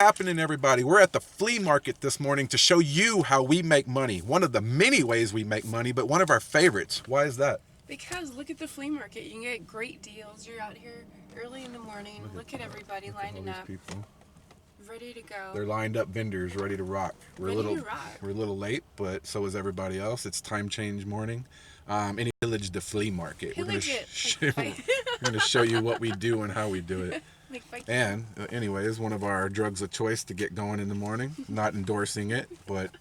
Happening, everybody? We're at the flea market this morning to show you how we make money. One of the many ways we make money, but one of our favorites. Why is that? Because look at the flea market. You can get great deals. You're out here early in the morning. Look at everybody lining up. People. Ready to go. They're lined up, vendors ready to rock. We're Ready a little to rock. We're a little late, but so is everybody else. It's time change morning. In Village, the flea market. We're going to show you what we do and how we do it. And anyways, one of our drugs of choice to get going in the morning. Not endorsing it, but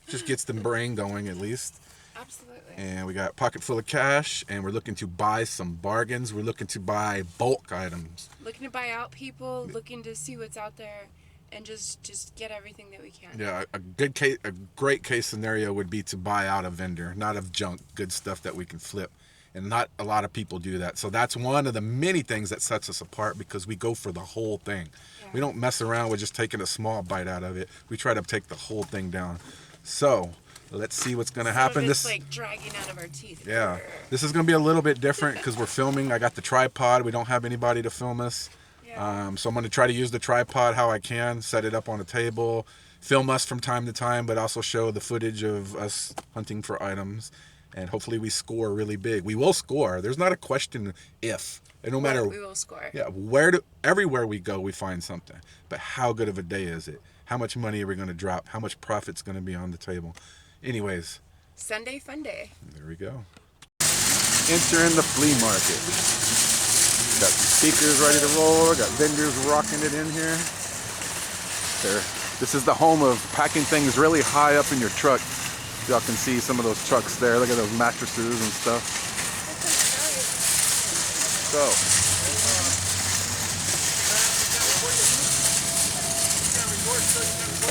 just gets the brain going at least. Absolutely. And we got a pocket full of cash, and we're looking to buy some bargains. We're looking to buy bulk items. Looking to buy out people, looking to see what's out there, and just get everything that we can. Yeah, a great case scenario would be to buy out a vendor, not of junk, good stuff that we can flip. And not a lot of people do that. So that's one of the many things that sets us apart, because we go for the whole thing. Yeah. We don't mess around with just taking a small bite out of it. We try to take the whole thing down. So let's see what's going to happen. This like dragging out of our teeth. Yeah, this is going to be a little bit different because we're filming. I got the tripod. We don't have anybody to film us. Yeah. So I'm going to try to use the tripod how I can, set it up on a table, film us from time to time, but also show the footage of us hunting for items. And hopefully we score really big. We will score. There's not a question if. And no matter. We will score. Yeah, everywhere we go, we find something. But how good of a day is it? How much money are we going to drop? How much profit's going to be on the table? Anyways. Sunday fun day. There we go. Entering the flea market. Got some speakers ready to roll. Got vendors rocking it in here. This is the home of packing things really high up in your truck. Y'all can see some of those trucks there. Look at those mattresses and stuff. So,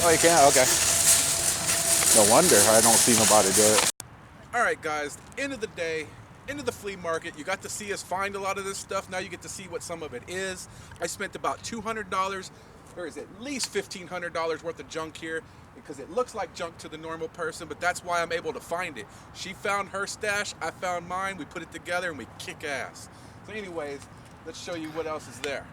oh, you can? Okay. No wonder I don't see nobody do it. All right, guys. End of the day, end of the flea market. You got to see us find a lot of this stuff. Now you get to see what some of it is. I spent about $200. There is at least $1,500 worth of junk here, because it looks like junk to the normal person, but that's why I'm able to find it. She found her stash, I found mine, we put it together and we kick ass. So anyways, let's show you what else is there.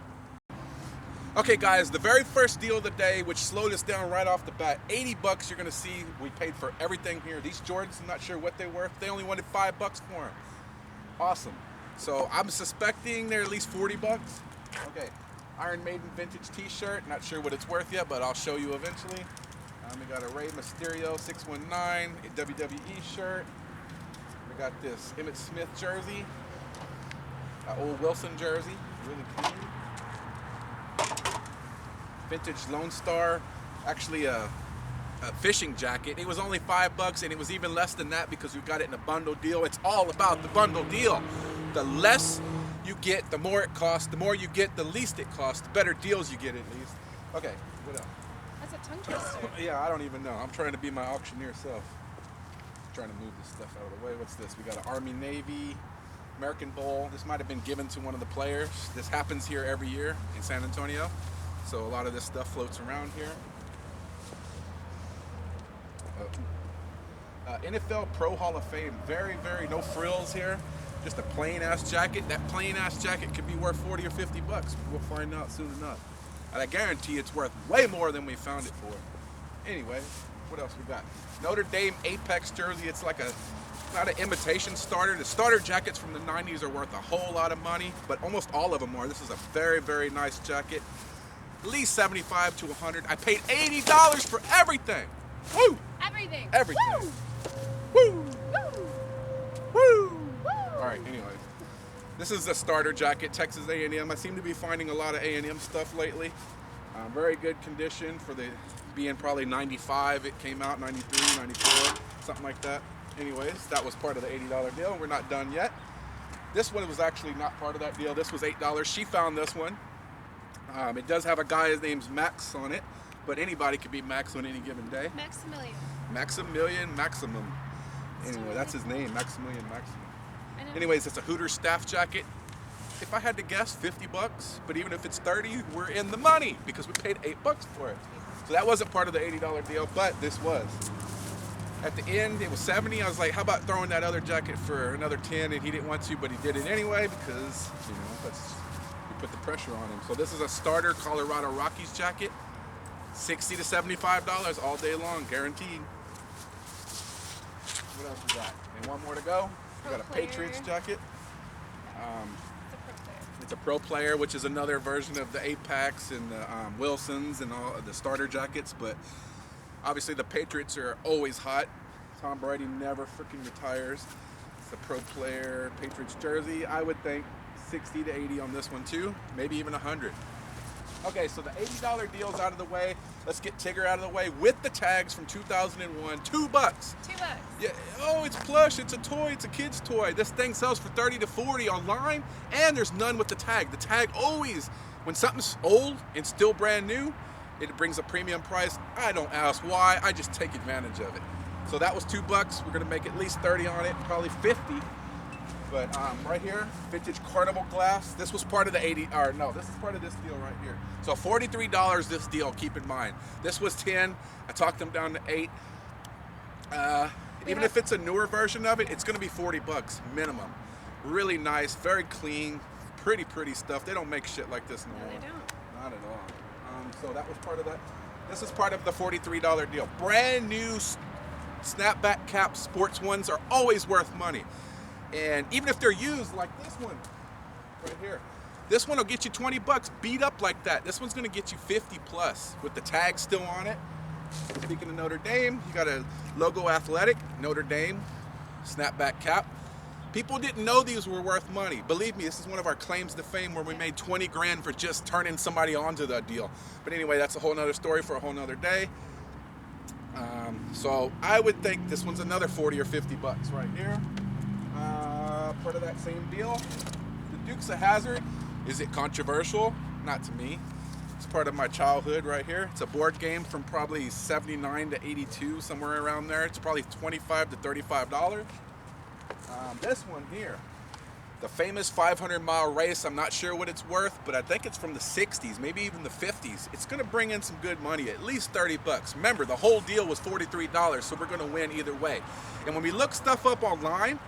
Okay guys, the very first deal of the day, which slowed us down right off the bat, 80 bucks you're gonna see we paid for everything here. These Jordans, I'm not sure what they were. They only wanted 5 bucks for them. Awesome. So I'm suspecting they're at least 40 bucks. Okay, Iron Maiden vintage t-shirt, not sure what it's worth yet, but I'll show you eventually. We got a Rey Mysterio 619, a WWE shirt. We got this Emmett Smith jersey, an old Wilson jersey, really clean. Vintage Lone Star, actually a fishing jacket. It was only 5 bucks, and it was even less than that because we got it in a bundle deal. It's all about the bundle deal. The less you get, the more it costs. The more you get, the least it costs. The better deals you get at least. Okay, what else? That's a tongue twister. Yeah, I don't even know. I'm trying to be my auctioneer self. Trying to move this stuff out of the way. What's this? We got an Army Navy American Bowl. This might have been given to one of the players. This happens here every year in San Antonio. So a lot of this stuff floats around here. NFL Pro Hall of Fame. Very, no frills here. Just a plain ass jacket. That plain ass jacket could be worth 40 or 50 bucks. We'll find out soon enough. And I guarantee it's worth way more than we found it for. Anyway, what else we got? Notre Dame Apex jersey. It's like not an imitation starter. The starter jackets from the 90s are worth a whole lot of money, but almost all of them are. This is a very nice jacket. At least 75 to 100. I paid $80 for everything. Woo! Everything. Everything. Woo! Woo! Woo! Woo! Woo! All right, anyways. This is the starter jacket, Texas A&M. I seem to be finding a lot of A&M stuff lately. Very good condition for the being probably 95. It came out 93, 94, something like that. Anyways, that was part of the $80 deal. We're not done yet. This one was actually not part of that deal. This was $8. She found this one. It does have a guy, his name's Max on it, but anybody could be Max on any given day. Maximum. Anyway, that's his name, Maximilian. Anyways, it's a Hooters staff jacket. If I had to guess, 50 bucks, but even if it's 30, we're in the money because we paid 8 bucks for it. So that wasn't part of the $80 deal, but this was. At the end, it was 70. I was like, how about throwing that other jacket for another 10? And he didn't want to, but he did it anyway because, we put the pressure on him. So this is a starter Colorado Rockies jacket. $60 to $75 all day long, guaranteed. What else we got? And one more to go. We got a Patriots jacket. It's a pro player, which is another version of the Apex and the Wilsons and all of the starter jackets. But obviously the Patriots are always hot. Tom Brady never freaking retires. It's a pro player Patriots jersey. I would think 60 to 80 on this one too, maybe even 100. Okay, so the $80 deal's out of the way. Let's get Tigger out of the way with the tags from 2001. $2. $2. Yeah. Oh, it's plush. It's a toy. It's a kid's toy. This thing sells for 30 to 40 online, and there's none with the tag. The tag always, when something's old and still brand new, it brings a premium price. I don't ask why. I just take advantage of it. So that was $2. We're gonna make at least 30 on it, probably 50. But right here, vintage carnival glass. This was part of the this is part of this deal right here. So $43 this deal, keep in mind. This was 10, I talked them down to 8. Even if it's a newer version of it, it's gonna be $40 minimum. Really nice, very clean, pretty stuff. They don't make shit like this no more. No, they don't. Not at all. So that was part of that. This is part of the $43 deal. Brand new snapback cap sports ones are always worth money. And even if they're used like this one right here, this one will get you $20 beat up like that. This one's gonna get you 50 plus with the tag still on it. Speaking of Notre Dame, you got a logo athletic, Notre Dame, snapback cap. People didn't know these were worth money. Believe me, this is one of our claims to fame where we made 20 grand for just turning somebody onto that deal. But anyway, that's a whole nother story for a whole nother day. So I would think this one's another 40 or 50 bucks right here. Part of that same deal. The Dukes of Hazzard. Is it controversial? Not to me. It's part of my childhood right here. It's a board game from probably 79 to 82, somewhere around there. It's probably $25 to $35. This one here, the famous 500-mile race. I'm not sure what it's worth, but I think it's from the 60s, maybe even the 50s. It's gonna bring in some good money, at least $30. Remember, the whole deal was $43, so we're gonna win either way. And when we look stuff up online,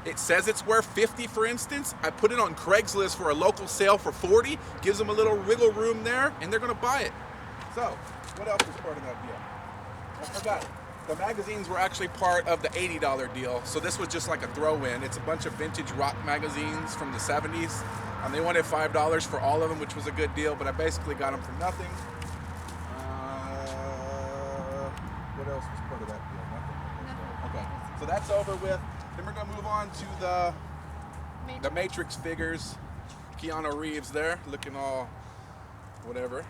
it says it's worth 50, for instance. I put it on Craigslist for a local sale for 40, gives them a little wiggle room there, and they're gonna buy it. So, what else is part of that deal? I forgot. The magazines were actually part of the $80 deal, so this was just like a throw-in. It's a bunch of vintage rock magazines from the 70s. They wanted $5 for all of them, which was a good deal, but I basically got them for nothing. What else was part of that deal? Nothing. Okay, so that's over with. Then we're gonna move on to the Matrix figures. Keanu Reeves there, looking all whatever,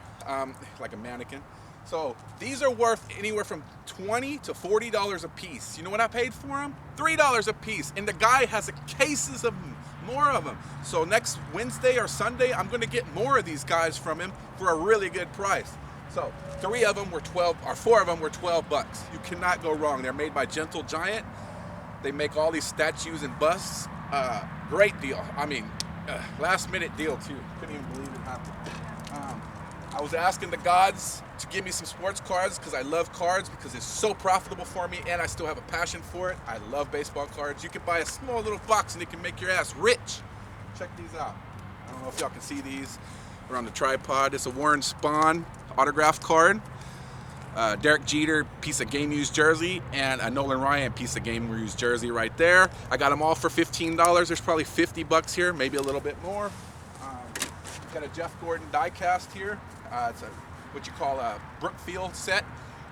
like a mannequin. So these are worth anywhere from $20 to $40 a piece. You know what I paid for them? $3 a piece. And the guy has cases of them, more of them. So next Wednesday or Sunday, I'm gonna get more of these guys from him for a really good price. So 4 of them were $12. You cannot go wrong. They're made by Gentle Giant. They make all these statues and busts. Great deal. I mean, last minute deal too. Couldn't even believe it happened. I was asking the gods to give me some sports cards because I love cards because it's so profitable for me and I still have a passion for it. I love baseball cards. You can buy a small little box and it can make your ass rich. Check these out. I don't know if y'all can see these. They're on the tripod. It's a Warren Spahn autograph card. Derek Jeter piece of game used jersey, and a Nolan Ryan piece of game used jersey right there. I got them all for $15. There's probably 50 bucks here, maybe a little bit more. Got a Jeff Gordon die cast here. It's a what you call a Brookfield set.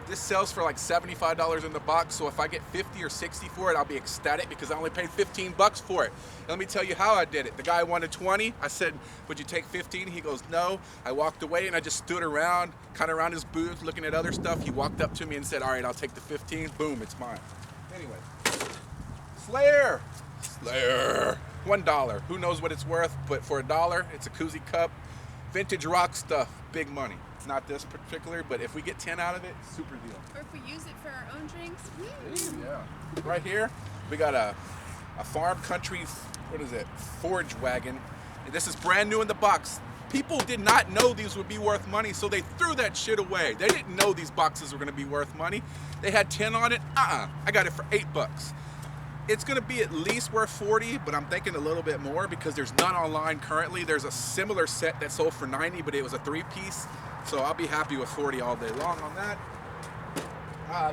This sells for like $75 in the box, so if I get 50 or 60 for it, I'll be ecstatic because I only paid 15 bucks for it. And let me tell you how I did it. The guy wanted 20. I said, would you take 15? He goes, no. I walked away and I just stood around, kind of around his booth, looking at other stuff. He walked up to me and said, all right, I'll take the 15. Boom, it's mine. Anyway, Slayer. $1. Who knows what it's worth, but for $1, it's a koozie cup. Vintage rock stuff, big money. Not this particular, but if we get 10 out of it, super deal. Or if we use it for our own drinks. Yeah. Right here, we got a farm country, forage wagon. And this is brand new in the box. People did not know these would be worth money, so they threw that shit away. They didn't know these boxes were gonna be worth money. They had 10 on it, I got it for $8. It's gonna be at least worth 40, but I'm thinking a little bit more because there's none online currently. There's a similar set that sold for 90, but it was a 3-piece. So I'll be happy with 40 all day long on that.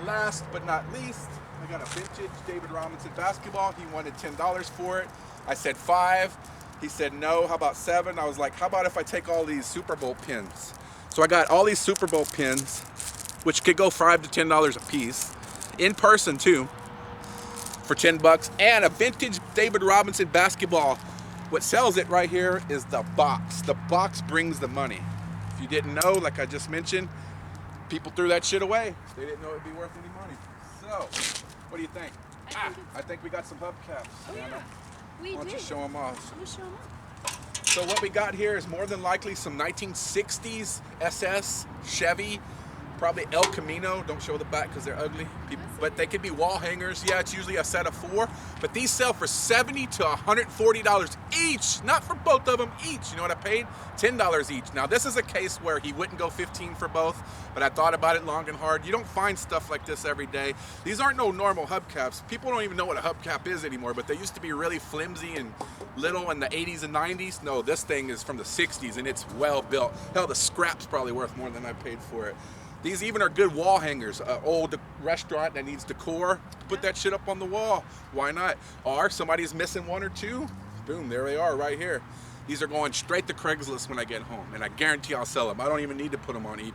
Last but not least, I got a vintage David Robinson basketball. He wanted $10 for it. I said 5. He said no, how about 7? I was like, how about if I take all these Super Bowl pins? So I got all these Super Bowl pins, which could go $5 to $10 a piece, in person too, for 10 bucks, and a vintage David Robinson basketball. What sells it right here is the box. The box brings the money. If you didn't know, like I just mentioned, people threw that shit away. They didn't know it'd be worth any money. So, what do you think? I think we got some hubcaps. Oh yeah, we Why don't you did. show them off? Let me show them off. So what we got here is more than likely some 1960s SS, Chevy, probably El Camino. Don't show the back because they're ugly. But they could be wall hangers. Yeah, it's usually a set of 4. But these sell for $70 to $140 each. Not for both of them each. You know what I paid? $10 each. Now this is a case where he wouldn't go 15 for both. But I thought about it long and hard. You don't find stuff like this every day. These aren't no normal hubcaps. People don't even know what a hubcap is anymore. But they used to be really flimsy and little in the 80s and 90s. No, this thing is from the 60s and it's well built. Hell, the scrap's probably worth more than I paid for it. These even are good wall hangers. Old restaurant that needs decor, put that shit up on the wall. Why not? Or somebody's missing 1 or 2. Boom, there they are right here. These are going straight to Craigslist when I get home, and I guarantee I'll sell them. I don't even need to put them on eBay.